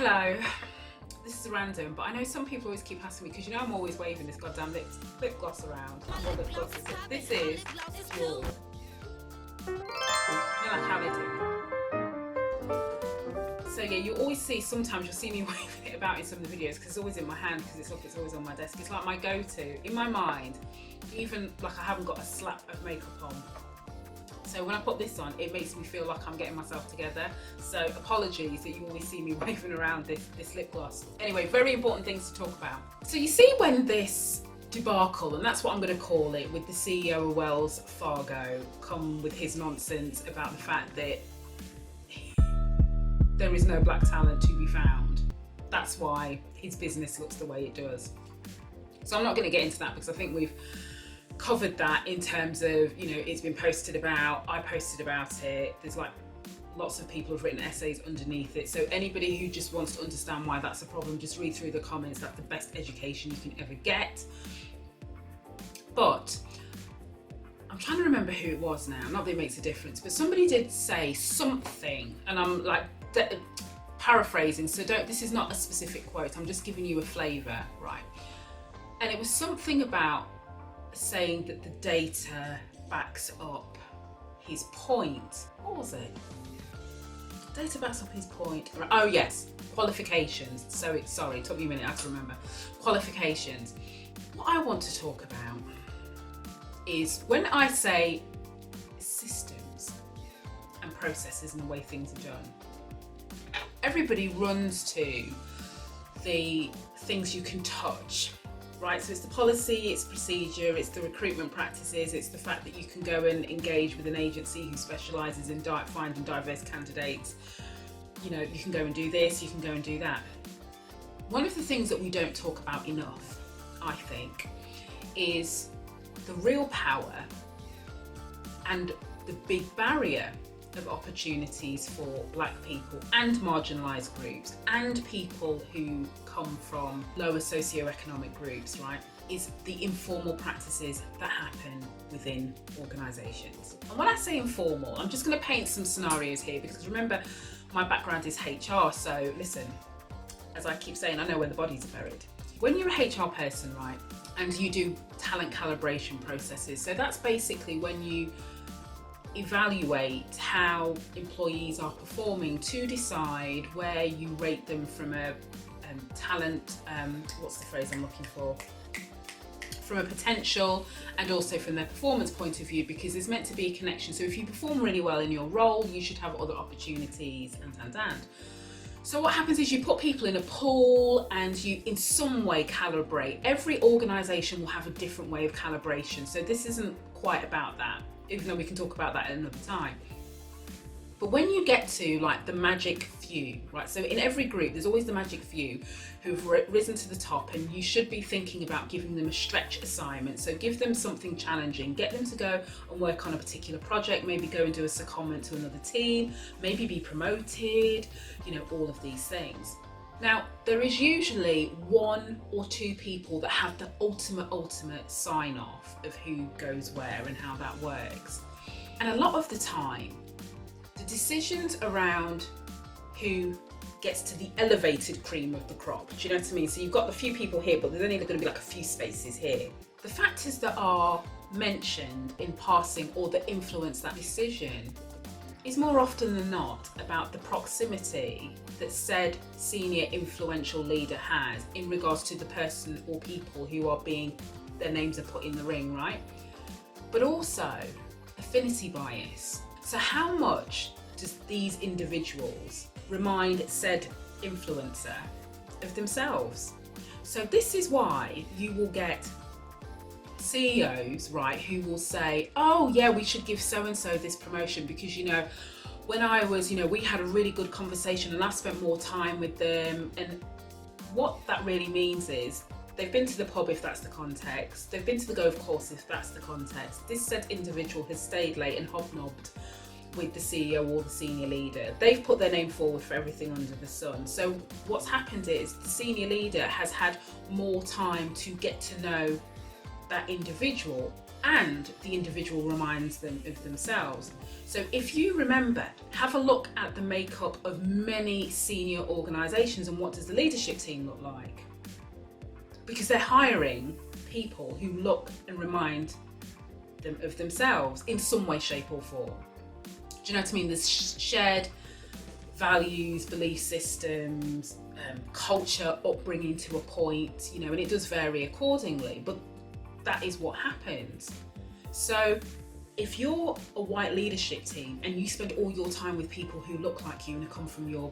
Hello, this is random, but I know some people always keep asking me, because you know I'm always waving this goddamn lip gloss around. What lip gloss is it? This is Dior. You know, like how they do. So yeah, you always see, sometimes you'll see me waving it about in some of the videos, because it's always in my hand, because it's always on my desk. It's like my go-to, in my mind, even like I haven't got a slap of makeup on. So when I put this on, it makes me feel like I'm getting myself together. So apologies that you always see me waving around this lip gloss. Anyway, very important things to talk about. So you see, when this debacle, and that's what I'm going to call it, with the CEO of Wells Fargo come with his nonsense about the fact that there is no black talent to be found. That's why his business looks the way it does. So I'm not going to get into that, because I think we've covered that in terms of, you know, it's been posted about, I posted about it, there's like lots of people have written essays underneath it. So anybody who just wants to understand why that's a problem, just read through the comments. That's the best education you can ever get. But I'm trying to remember who it was now, not that it makes a difference, but somebody did say something, and I'm like paraphrasing, so this is not a specific quote, I'm just giving you a flavour, right? And it was something about saying that the data backs up his point. What was it? Data backs up his point. Oh yes, qualifications. So it took me a minute, I have to remember. Qualifications. What I want to talk about is, when I say systems and processes and the way things are done, everybody runs to the things you can touch. Right, so it's the policy, it's procedure, it's the recruitment practices, it's the fact that you can go and engage with an agency who specialises in finding diverse candidates. You know, you can go and do this, you can go and do that. One of the things that we don't talk about enough, I think, is the real power and the big barrier of opportunities for black people and marginalised groups and people who come from lower socioeconomic groups, right, is the informal practices that happen within organisations. And when I say informal, I'm just going to paint some scenarios here, because remember, my background is HR, so listen, as I keep saying, I know where the bodies are buried. When you're a HR person, right, and you do talent calibration processes, so that's basically when you evaluate how employees are performing to decide where you rate them from a talent, what's the phrase I'm looking for? From a potential and also from their performance point of view, because there's meant to be a connection. So if you perform really well in your role, you should have other opportunities and. So what happens is you put people in a pool and you in some way calibrate. Every organisation will have a different way of calibration. So this isn't quite about that, even though we can talk about that at another time. But when you get to like the magic few, right? So in every group, there's always the magic few who've risen to the top, and you should be thinking about giving them a stretch assignment. So give them something challenging, get them to go and work on a particular project, maybe go and do a secondment to another team, maybe be promoted, you know, all of these things. Now, there is usually one or two people that have the ultimate sign off of who goes where and how that works. And a lot of the time, the decisions around who gets to the elevated cream of the crop, do you know what I mean? So you've got the few people here, but there's only going to be like a few spaces here. The factors that are mentioned in passing or that influence that decision is more often than not about the proximity that said senior influential leader has in regards to the person or people who are their names are put in the ring, right? But also affinity bias. So how much does these individuals remind said influencer of themselves? So this is why you will get CEOs, right, who will say, oh yeah, we should give so-and-so this promotion because, you know, when I was, you know, we had a really good conversation and I spent more time with them. And what that really means is they've been to the pub, if that's the context. They've been to the golf course, if that's the context. This said individual has stayed late and hobnobbed with the CEO or the senior leader. They've put their name forward for everything under the sun. So what's happened is the senior leader has had more time to get to know that individual and the individual reminds them of themselves. So if you remember, have a look at the makeup of many senior organisations and what does the leadership team look like? Because they're hiring people who look and remind them of themselves in some way, shape or form. Do you know what I mean? There's shared values, belief systems, culture, upbringing to a point, you know, and it does vary accordingly, but that is what happens. So if you're a white leadership team and you spend all your time with people who look like you and come from your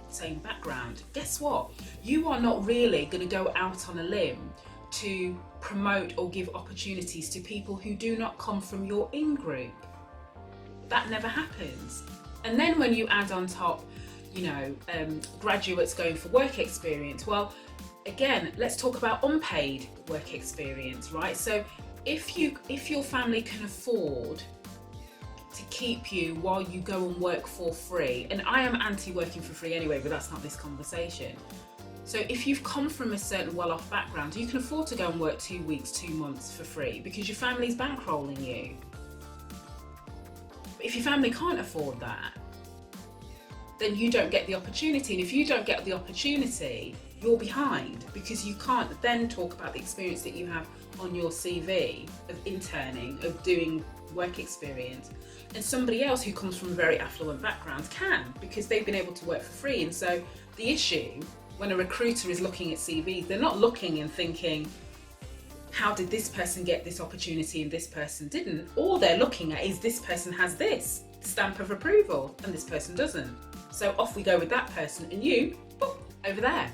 same background, guess what? You are not really going to go out on a limb to promote or give opportunities to people who do not come from your in-group. That never happens. And then when you add on top, you know, graduates going for work experience, well, again, let's talk about unpaid work experience, right? So if your family can afford to keep you while you go and work for free, and I am anti-working for free anyway, but that's not this conversation. So if you've come from a certain well-off background, you can afford to go and work 2 weeks, 2 months for free because your family's bankrolling you. But if your family can't afford that, then you don't get the opportunity. And if you don't get the opportunity, you're behind because you can't then talk about the experience that you have on your CV of interning, of doing work experience. And somebody else who comes from a very affluent background can, because they've been able to work for free. And so the issue when a recruiter is looking at CVs, they're not looking and thinking, how did this person get this opportunity and this person didn't? All they're looking at is this person has this stamp of approval and this person doesn't. So off we go with that person and you, boop, over there.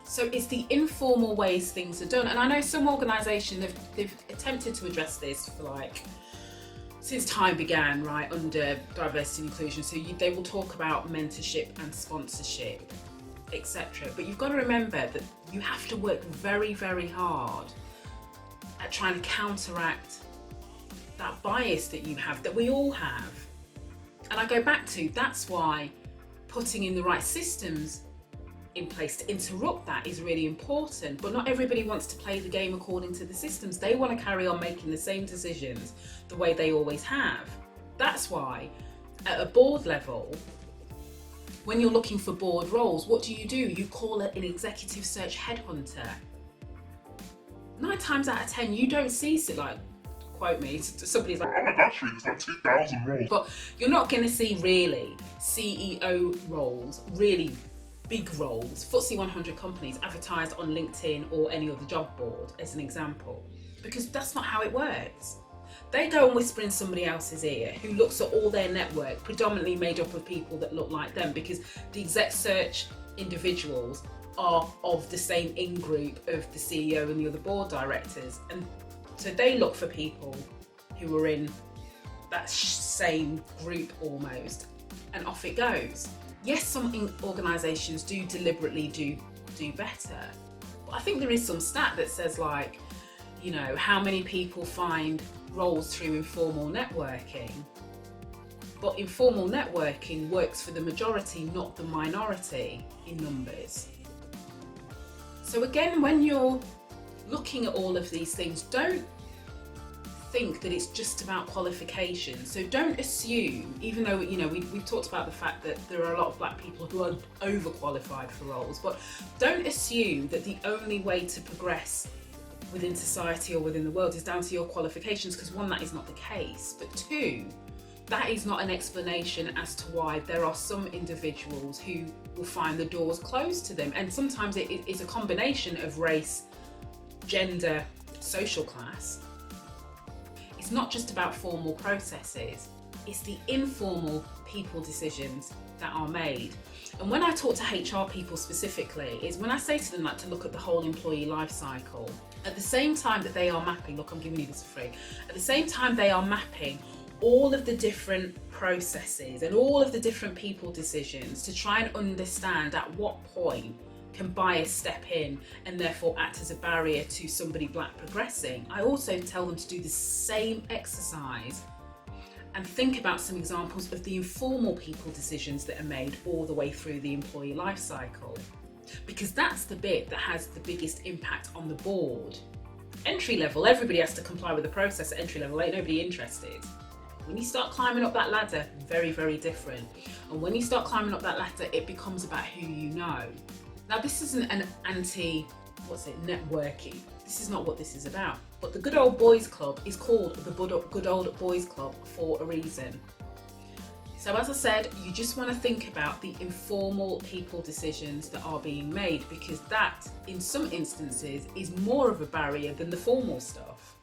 So it's the informal ways things are done. And I know some organisations, they've attempted to address this for since time began, right, under diversity and inclusion. So they will talk about mentorship and sponsorship, etc. But you've got to remember that you have to work very, very hard at trying to counteract that bias that you have, that we all have. And I go back to, that's why putting in the right systems in place to interrupt that is really important. But not everybody wants to play the game according to the systems. They want to carry on making the same decisions the way they always have. That's why at a board level, when you're looking for board roles, what do? You call it an executive search headhunter. 9 times out of 10, you don't see, quote me, somebody's like, oh my gosh, there's like 2,000 roles. But you're not going to see really CEO roles, really big roles, FTSE 100 companies advertised on LinkedIn or any other job board, as an example, because that's not how it works. They go and whisper in somebody else's ear who looks at all their network, predominantly made up of people that look like them, because the exec search individuals are of the same in-group of the CEO and the other board directors. And so they look for people who are in that same group almost, and off it goes. Yes, some organisations do deliberately do better, but I think there is some stat that says how many people find roles through informal networking. But informal networking works for the majority, not the minority in numbers. So again, when you're looking at all of these things, don't think that it's just about qualifications. So don't assume, even though we've talked about the fact that there are a lot of black people who are overqualified for roles, but don't assume that the only way to progress within society or within the world is down to your qualifications, because 1, that is not the case, but 2, that is not an explanation as to why there are some individuals who will find the doors closed to them. And sometimes it is a combination of race, gender, social class. It's not just about formal processes, it's the informal people decisions that are made. And when I talk to HR people specifically, is when I say to them to look at the whole employee life cycle, at the same time that they are mapping, look, I'm giving you this for free, at the same time they are mapping all of the different processes and all of the different people decisions to try and understand at what point can bias step in and therefore act as a barrier to somebody black progressing. I also tell them to do the same exercise and think about some examples of the informal people decisions that are made all the way through the employee life cycle, because that's the bit that has the biggest impact on the board. Entry level, everybody has to comply with the process at entry level, ain't nobody interested. When you start climbing up that ladder, very, very different. And when you start climbing up that ladder, it becomes about who you know. Now, this isn't an networking. This is not what this is about. But the Good Old Boys Club is called the Good Old Boys Club for a reason. So as I said, you just want to think about the informal people decisions that are being made, because that, in some instances, is more of a barrier than the formal stuff.